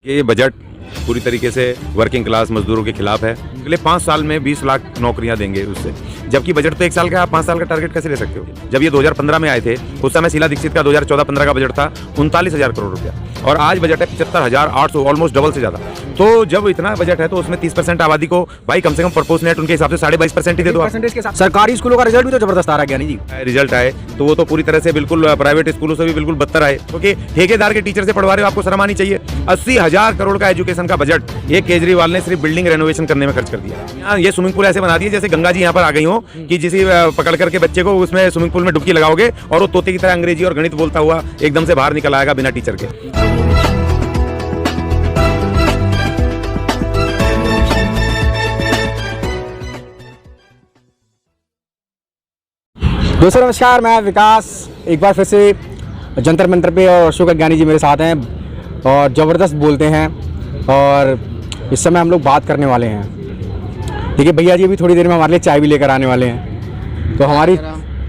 ये बजट पूरी तरीके से वर्किंग क्लास मजदूरों के खिलाफ है। अगले 5 साल में 20 लाख नौकरियां देंगे उससे, जबकि बजट तो 1 साल का है। आप 5 साल का टारगेट कैसे ले सकते हो? जब ये 2015 में आए थे उस समय शीला दीक्षित का 2014-15 का बजट था 39,000 करोड़ रुपया और आज बजट है 75,800, ऑलमोस्ट डबल से ज़्यादा। तो जब इतना बजट है तो उसमें 30% आबादी को भाई कम से कम प्रोपोर्शनेट उनके हिसाब से 22.5% ही दे दो। सरकारी स्कूलों का रिजल्ट भी तो जबरदस्त आ रहा है ज्ञानी जी। रिजल्ट आए तो वो तो पूरी तरह से बिल्कुल प्राइवेट स्कूलों से भी बिल्कुल बदतर आए, क्योंकि ठेकेदार के टीचर से पढ़वा रहे हो, आपको शर्म आनी चाहिए। 80,000 करोड़ का एजुकेशन का बजट ये केजरीवाल ने सिर्फ बिल्डिंग रेनोवेशन करने में खर्च कर दिया। ये स्विमिंग पूल ऐसे बना दिए जैसे गंगा जी यहाँ पर आ गई हो कि जिसे पकड़ करके बच्चे को उसमें स्विमिंग पूल में डुबकी लगाओगे और वो तोते की तरह अंग्रेजी और गणित बोलता हुआ एकदम से बाहर निकल आएगा बिना टीचर के। दोस्तों नमस्कार, मैं विकास एक बार फिर से जंतर मंतर पे और अशोक ज्ञानी जी मेरे साथ हैं और ज़बरदस्त बोलते हैं। और इस समय हम लोग बात करने वाले हैं। देखिए भैया जी अभी थोड़ी देर में हमारे लिए चाय भी लेकर आने वाले हैं, तो हमारी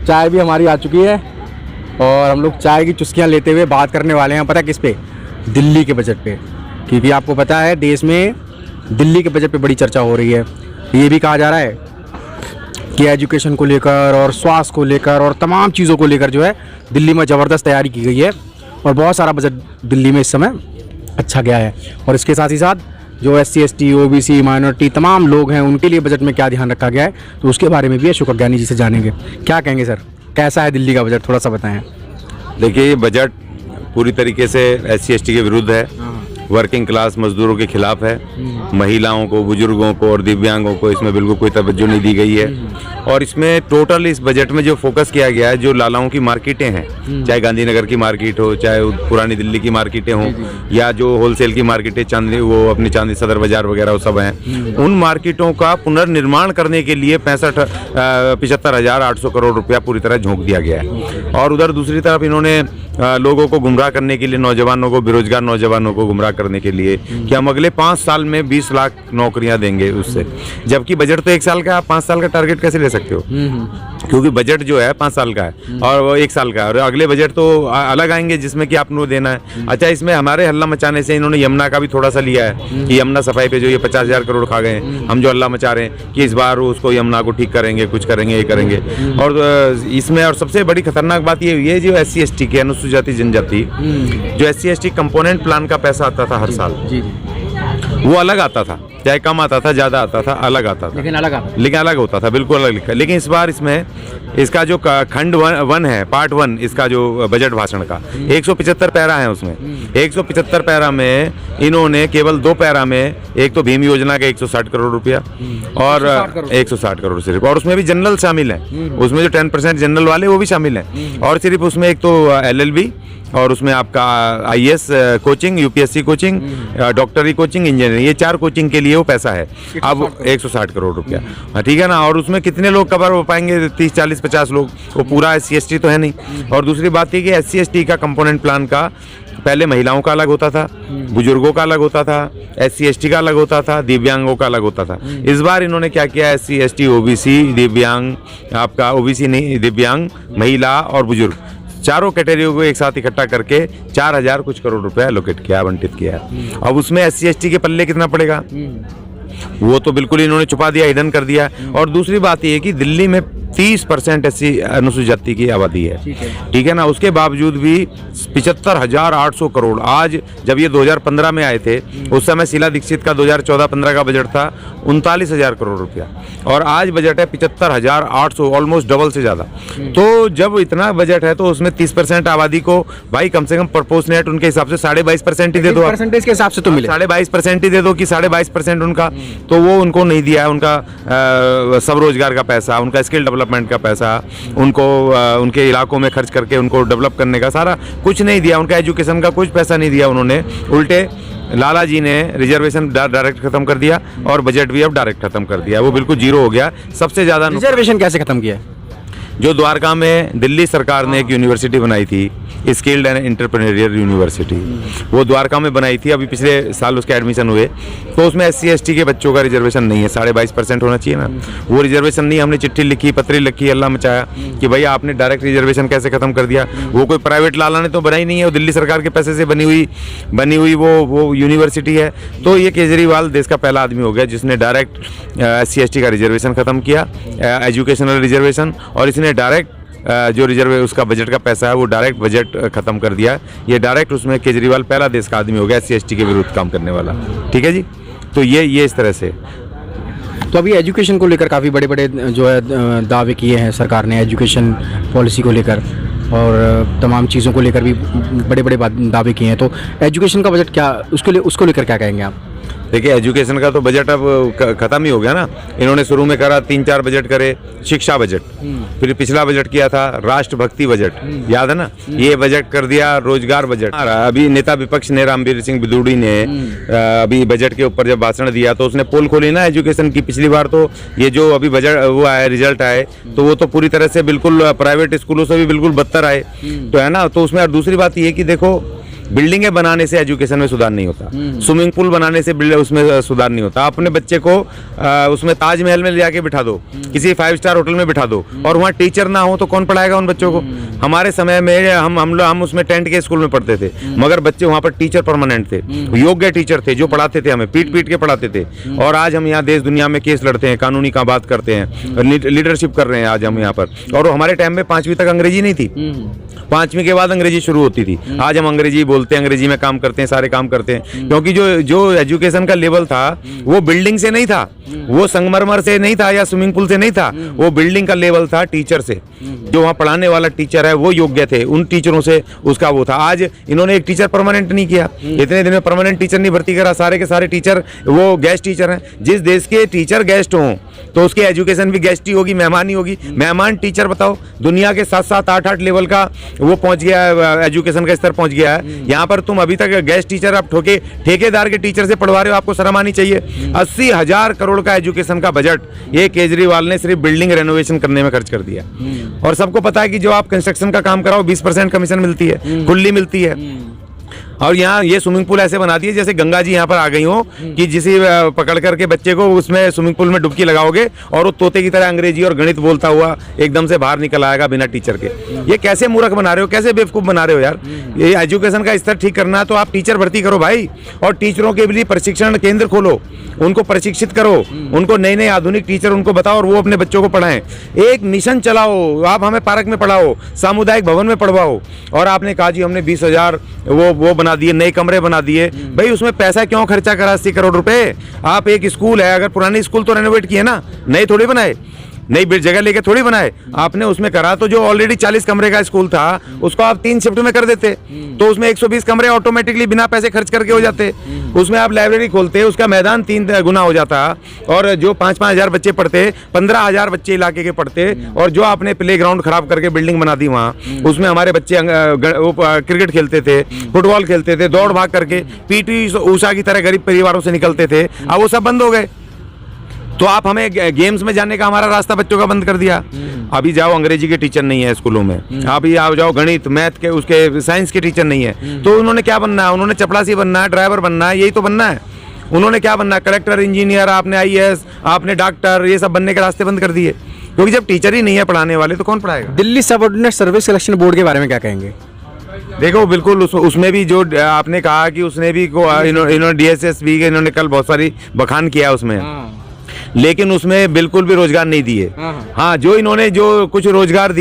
चाय भी हमारी आ चुकी है और हम लोग चाय की चुस्कियाँ लेते हुए बात करने वाले हैं। पता है किस पे? दिल्ली के बजट पे, क्योंकि आपको पता है देश में दिल्ली के बजट पे बड़ी चर्चा हो रही है। ये भी कहा जा रहा है कि एजुकेशन को लेकर और स्वास्थ्य को लेकर और तमाम चीज़ों को लेकर जो है दिल्ली में ज़बरदस्त तैयारी की गई है और बहुत सारा बजट दिल्ली में इस समय अच्छा गया है। और इसके साथ ही साथ जो SC ST OBC माइनॉरिटी तमाम लोग हैं उनके लिए बजट में क्या ध्यान रखा गया है, तो उसके बारे में भी अशोक ज्ञानी जी से जानेंगे। क्या कहेंगे सर, कैसा है दिल्ली का बजट, थोड़ा सा बताएं। देखिए, बजट पूरी तरीके से SC ST के विरुद्ध है, वर्किंग क्लास मजदूरों के खिलाफ है, महिलाओं को, बुजुर्गों को और दिव्यांगों को इसमें बिल्कुल कोई तवज्जो नहीं दी गई है। और इसमें टोटल इस बजट में जो फोकस किया गया है, जो लालाओं की मार्केटें हैं, चाहे गांधीनगर की मार्केट हो, चाहे पुरानी दिल्ली की मार्केटें हों, या जो होलसेल की मार्केटें चांदनी वो अपनी चांदी सदर बाजार वगैरह वो सब हैं, उन मार्केटों का पुनर्निर्माण करने के लिए 75,800 करोड़ रुपया पूरी तरह झोंक दिया गया है। और उधर दूसरी तरफ इन्होंने लोगों को गुमराह करने के लिए, नौजवानों को, बेरोजगार नौजवानों को गुमराह करने के लिए कि हम अगले 5 साल में 20 लाख नौकरियां देंगे उससे, जबकि बजट तो 1 साल का है। आप 5 साल का टारगेट कैसे ले सकते हो? क्योंकि बजट जो है 5 साल का है और वो 1 साल का है और अगले बजट तो अलग आएंगे जिसमें कि आपको देना है। अच्छा, इसमें हमारे हल्ला मचाने से इन्होंने यमुना का भी थोड़ा सा लिया है कि यमुना सफाई पे जो ये 50,000 करोड़ खा गए, हम जो हल्ला मचा रहे हैं कि इस बार उसको यमुना को ठीक करेंगे, कुछ करेंगे, ये करेंगे। और इसमें और सबसे बड़ी खतरनाक बात ये हुई है, जो SC ST के अनुसूचित जाति जनजाति जो SC ST कंपोनेंट प्लान का पैसा आता था हर साल, वो अलग आता था, चाहे कम आता था, ज़्यादा आता था, अलग आता था, लेकिन अलग होता था, बिल्कुल अलग लिखा। लेकिन इस बार इसमें इसका जो खंड 1 है, पार्ट 1 इसका जो बजट भाषण का 175 पैरा है, उसमें 175 पैरा में इन्होंने केवल 2 पैरा में, एक तो भीम योजना के 160 करोड़ रुपया और 160 करोड़ सिर्फ, और उसमें भी जनरल शामिल है, उसमें जो 10% जनरल वाले वो भी शामिल हैं, और सिर्फ उसमें एक तो LLB और उसमें आपका IAS कोचिंग, UPSC कोचिंग, डॉक्टरी कोचिंग, इंजीनियरिंग, ये 4 कोचिंग के लिए वो पैसा है। अब 160 करोड़ रुपया, ठीक है ना। और उसमें कितने लोग कवर हो पाएंगे? 30, 40, 50 लोग, वो पूरा SC ST तो है नहीं। और दूसरी बात ये कि SC ST का कंपोनेंट प्लान का पहले महिलाओं का अलग होता था, बुजुर्गों का अलग होता था, SC ST का अलग होता था, दिव्यांगों का अलग होता था। इस बार इन्होंने क्या किया? SC ST OBC, दिव्यांग, आपका OBC नहीं, दिव्यांग, महिला और बुजुर्ग, चारों कैटेगरियों को एक साथ इकट्ठा करके 4,000 कुछ करोड़ रुपया एलोकेट किया, आवंटित किया। अब उसमें SC ST के पल्ले कितना पड़ेगा? वो तो बिल्कुल इन्होंने छुपा दिया, हिडन कर दिया। और दूसरी बात ये है कि दिल्ली में 30% SC अनुसूचित जाति की आबादी है, ठीक है ना। उसके बावजूद भी 75,800 करोड़, आज जब ये 2015 में आए थे उस समय शीला दीक्षित का 2014-15 का बजट था 39,000 करोड़ रुपया और आज बजट है 75,800, ऑलमोस्ट डबल से ज़्यादा। तो जब इतना बजट है तो उसमें 30% आबादी को भाई कम से कम प्रोपोर्शनेट उनके हिसाब से 22.5% ही दे दो, परसेंटेज के हिसाब से तो मिले 22.5% ही दे दो कि 22.5% उनका, तो वो उनको नहीं दिया है। उनका सब रोजगार का पैसा, उनका स्किल डेवलपमेंट का पैसा, उनको उनके इलाकों में खर्च करके उनको डेवलप करने का सारा कुछ नहीं दिया। उनका एजुकेशन का कुछ पैसा नहीं दिया उन्होंने। उल्टे लाला जी ने रिजर्वेशन डायरेक्ट खत्म कर दिया और बजट भी अब डायरेक्ट खत्म कर दिया, वो बिल्कुल जीरो हो गया। सबसे ज़्यादा रिजर्वेशन कैसे खत्म किया? जो द्वारका में दिल्ली सरकार ने एक यूनिवर्सिटी बनाई थी स्किल्ड एंड एंटरप्रेन्योरियल यूनिवर्सिटी, वो द्वारका में बनाई थी, अभी पिछले साल उसके एडमिशन हुए। तो उसमें SC ST के बच्चों का रिजर्वेशन नहीं है, 22.5% होना चाहिए ना, वो रिजर्वेशन नहीं। हमने चिट्ठी लिखी, पत्री लिखी, हल्ला मचाया कि भाई आपने डायरेक्ट रिजर्वेशन कैसे खत्म कर दिया। वो कोई प्राइवेट लाला ने तो बनाई नहीं है, वो दिल्ली सरकार के पैसे से बनी हुई वो यूनिवर्सिटी है। तो ये केजरीवाल देश का पहला आदमी हो गया जिसने डायरेक्ट SC ST का रिजर्वेशन खत्म किया, एजुकेशनल रिजर्वेशन, और इसने डायरेक्ट जो रिजर्व उसका बजट का पैसा है वो डायरेक्ट बजट खत्म कर दिया। ये डायरेक्ट उसमें केजरीवाल पहला देश का आदमी हो गया SC ST के विरुद्ध काम करने वाला। ठीक है जी, तो ये इस तरह से। तो अभी एजुकेशन को लेकर काफ़ी बड़े बड़े जो है दावे किए हैं सरकार ने, एजुकेशन पॉलिसी को लेकर और तमाम चीज़ों को लेकर भी बड़े बड़े दावे किए हैं। तो एजुकेशन का बजट क्या, उसको लेकर क्या कहेंगे आप? देखिए, एजुकेशन का तो बजट अब खत्म ही हो गया ना। इन्होंने शुरू में करा 3-4 बजट करे, शिक्षा बजट, फिर पिछला बजट किया था राष्ट्रभक्ति बजट, याद है ना, ये बजट कर दिया रोजगार बजट। अभी नेता विपक्ष ने रामवीर सिंह बिदूड़ी ने अभी बजट के ऊपर जब भाषण दिया तो उसने पोल खोली ना एजुकेशन की। पिछली बार तो ये जो अभी बजट वो आया, रिजल्ट आए, तो वो तो पूरी तरह से बिल्कुल प्राइवेट स्कूलों से भी बिल्कुल बदतर आए, तो है ना। तो उसमें और दूसरी बात ये कि देखो, बिल्डिंगें बनाने से एजुकेशन में सुधार नहीं होता, स्विमिंग पूल बनाने से उसमें सुधार नहीं होता। अपने बच्चे को उसमें ताजमहल में ले जाके बिठा दो, किसी 5 स्टार होटल में बिठा दो, और वहाँ टीचर ना हो तो कौन पढ़ाएगा उन बच्चों को। हमारे समय में हम उसमें टेंट के स्कूल में पढ़ते थे, मगर बच्चे वहाँ पर टीचर परमानेंट थे, योग्य टीचर थे जो पढ़ाते थे, हमें पीट के पढ़ाते थे। और आज हम यहाँ देश दुनिया में केस लड़ते हैं, कानूनी का बात करते हैं, लीडरशिप कर रहे हैं आज हम यहाँ पर। और हमारे टाइम में 5वीं तक अंग्रेजी नहीं थी, 5वीं के बाद अंग्रेजी शुरू होती थी। आज हम अंग्रेजी बोलते हैं, अंग्रेजी में काम करते हैं, सारे काम करते हैं, क्योंकि जो एजुकेशन का लेवल था वो बिल्डिंग से नहीं था, वो संगमरमर से नहीं था या स्विमिंग पूल से नहीं था, वो बिल्डिंग का लेवल था टीचर से। जो वहाँ पढ़ाने वाला टीचर है वो योग्य थे, उन टीचरों से उसका वो था। आज इन्होंने एक टीचर परमानेंट नहीं किया, इतने दिन में परमानेंट टीचर नहीं भर्ती करा, सारे के सारे टीचर वो गेस्ट टीचर हैं। जिस देश के टीचर गेस्ट हों तो उसकी एजुकेशन भी गेस्ट ही होगी, मेहमान ही होगी। मेहमान टीचर बताओ, दुनिया के 7-7, 8-8 लेवल का वो पहुंच गया है, एजुकेशन का स्तर पहुंच गया है। यहाँ पर तुम अभी तक गेस्ट टीचर आप ठेकेदार के टीचर से पढ़वा रहे हो, आपको शर्म आनी चाहिए। 80,000 करोड़ का एजुकेशन का बजट ये केजरीवाल ने सिर्फ बिल्डिंग रेनोवेशन करने में खर्च कर दिया। और सबको पता है कि जो आप कंस्ट्रक्शन का काम कराओ 20% कमीशन मिलती है, खुली मिलती है। और यहाँ ये स्विमिंग पूल ऐसे बना दिए जैसे गंगा जी यहाँ पर आ गई हो, कि जिसे पकड़ करके बच्चे को उसमें स्विमिंग पूल में डुबकी लगाओगे और वो तोते की तरह अंग्रेजी और गणित बोलता हुआ एकदम से बाहर निकल आएगा बिना टीचर के। ये कैसे मूर्ख बना रहे हो, कैसे बेवकूफ़ बना रहे हो यार। ये एजुकेशन का स्तर ठीक करना है तो आप टीचर भर्ती करो भाई, और टीचरों के लिए प्रशिक्षण केंद्र खोलो, उनको प्रशिक्षित करो, उनको नए नए आधुनिक टीचर उनको बताओ और वो अपने बच्चों को पढ़ाएं। एक मिशन चलाओ, आप हमें पार्क में पढ़ाओ, सामुदायिक भवन में पढ़वाओ। और आपने कहा जी हमने 20,000 वो बना दिए, नए कमरे बना दिए। भाई उसमें पैसा क्यों खर्चा करा 80 करोड़ रुपए? आप एक स्कूल है, अगर पुरानी स्कूल तो रेनोवेट किए ना, नए थोड़ी बनाए, नई जगह लेके थोड़ी बनाए आपने। उसमें करा तो जो ऑलरेडी 40 कमरे का स्कूल था उसको आप 3 शिफ्ट में कर देते, तो उसमें 120 कमरे ऑटोमेटिकली बिना पैसे खर्च करके हो जाते। उसमें आप लाइब्रेरी खोलते, उसका मैदान 3 गुना हो जाता, और जो 5-5 हजार बच्चे पढ़ते 15,000 बच्चे इलाके के पढ़ते। और जो आपने प्ले ग्राउंड खराब करके बिल्डिंग बना दी वहाँ, उसमें हमारे बच्चे क्रिकेट खेलते थे, फुटबॉल खेलते थे, दौड़ भाग करके PT ऊषा की तरह गरीब परिवारों से निकलते थे। अब वो सब बंद हो गए। तो आप हमें गेम्स में जाने का हमारा रास्ता बच्चों का बंद कर दिया। अभी जाओ, अंग्रेजी के टीचर नहीं है स्कूलों में, अभी आप जाओ गणित मैथ के उसके साइंस के टीचर नहीं है। तो उन्होंने क्या बनना है? उन्होंने चपरासी बनना है, ड्राइवर बनना है, यही तो बनना है। उन्होंने क्या बनना है? कलेक्टर, इंजीनियर, आपने IAS, आपने डॉक्टर, ये सब बनने के रास्ते बंद कर दिए, क्योंकि जब टीचर ही नहीं है पढ़ाने वाले तो कौन पढ़ाएगा। Delhi subordinate service selection board के बारे में क्या कहेंगे? देखो बिल्कुल उसमें भी जो आपने कहा कि उसने भी इन्होंने DSSB के इन्होंने कल बहुत सारी बखान किया उसमें, लेकिन उसमें बिल्कुल भी रोजगार नहीं दिए। हाँ, जो इन्होंने जो कुछ रोजगार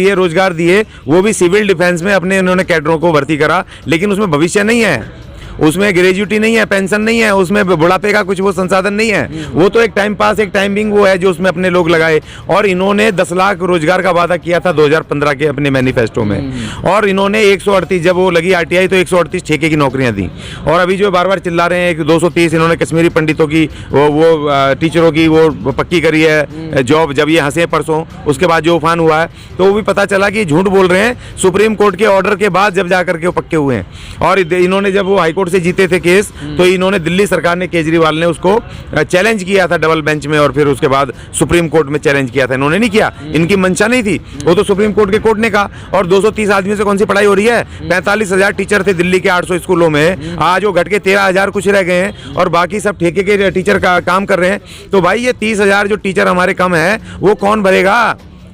दिए वो भी सिविल डिफेंस में अपने इन्होंने कैडरों को भर्ती करा, लेकिन उसमें भविष्य नहीं है, उसमें ग्रेजुटी नहीं है, पेंशन नहीं है, उसमें बुढ़ापे का कुछ वो संसाधन नहीं है। वो तो एक टाइम पास, एक टाइमिंग वो है जो उसमें अपने लोग लगाए। और इन्होंने 10 लाख रोजगार का वादा किया था 2015 के अपने मैनिफेस्टो में, और इन्होंने 138 जब वो लगी RTI तो 138 ठेके की नौकरियां दी। और अभी जो बार बार चिल्ला रहे हैं कि 230 इन्होंने कश्मीरी पंडितों की वो टीचरों की वो पक्की करी है जॉब, जब ये हंसे परसों उसके बाद जो उफान हुआ है तो वो भी पता चला कि झूठ बोल रहे हैं। सुप्रीम कोर्ट के ऑर्डर के बाद जब जा करके वो पक्के हुए हैं। और इन्होंने जब वो हाईकोर्ट कोर्ट से जीते थे केस, तो इन्होंने दिल्ली सरकार ने, केजरीवाल ने उसको चैलेंज किया था डबल बेंच में, और फिर उसके बाद सुप्रीम कोर्ट में चैलेंज किया था। इन्होंने नहीं किया, इनकी मंशा नहीं थी, वो तो सुप्रीम कोर्ट के कोर्ट ने कहा। और 230 आदमियों से कौन सी पढ़ाई हो रही है? 45,000 टीचर थे दिल्ली के 800 स्कूलों में, आज वो घट के 13,000 कुछ रह गए हैं, और बाकी सब ठेके के टीचर का काम कर रहे हैं। तो भाई ये 30,000 जो टीचर हमारे कम है, वो कौन भरेगा?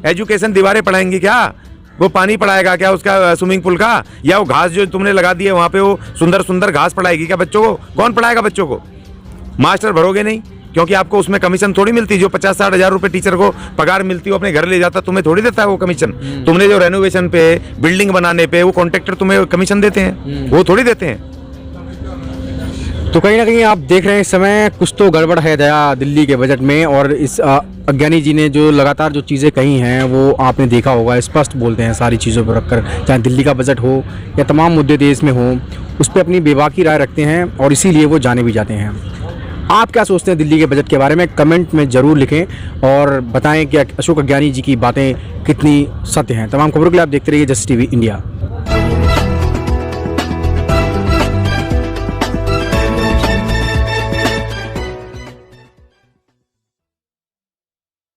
एजुकेशन दीवारें पढ़ाएंगे क्या? वो पानी पढ़ाएगा क्या उसका स्विमिंग पूल का? या वो घास जो तुमने लगा दी है वहाँ पे, वो सुंदर सुंदर घास पढ़ाएगी क्या बच्चों को? कौन पढ़ाएगा बच्चों को? मास्टर भरोगे नहीं, क्योंकि आपको उसमें कमीशन थोड़ी मिलती। जो 50-60 हज़ार रुपये टीचर को पगार मिलती है, अपने घर ले जाता, तुम्हें थोड़ी देता है वो कमीशन। तुमने जो रेनोवेशन पे, बिल्डिंग बनाने पे, वो कॉन्ट्रैक्टर तुम्हें कमीशन देते हैं, वो थोड़ी देते हैं। तो कहीं ना कहीं आप देख रहे हैं इस समय कुछ तो गड़बड़ है दया दिल्ली के बजट में। और इस अज्ञानी जी ने जो लगातार जो चीज़ें कही हैं वो आपने देखा होगा, स्पष्ट बोलते हैं सारी चीज़ों पर रखकर, चाहे दिल्ली का बजट हो या तमाम मुद्दे देश में हो, उस पर अपनी बेबाकी राय रखते हैं, और इसीलिए वो जाने भी जाते हैं। आप क्या सोचते हैं दिल्ली के बजट के बारे में? कमेंट में ज़रूर लिखें और बताएं कि अशोक अज्ञानी जी की बातें कितनी सत्य हैं। तमाम खबरों के लिए आप देखते रहिए जस्ट टीवी इंडिया।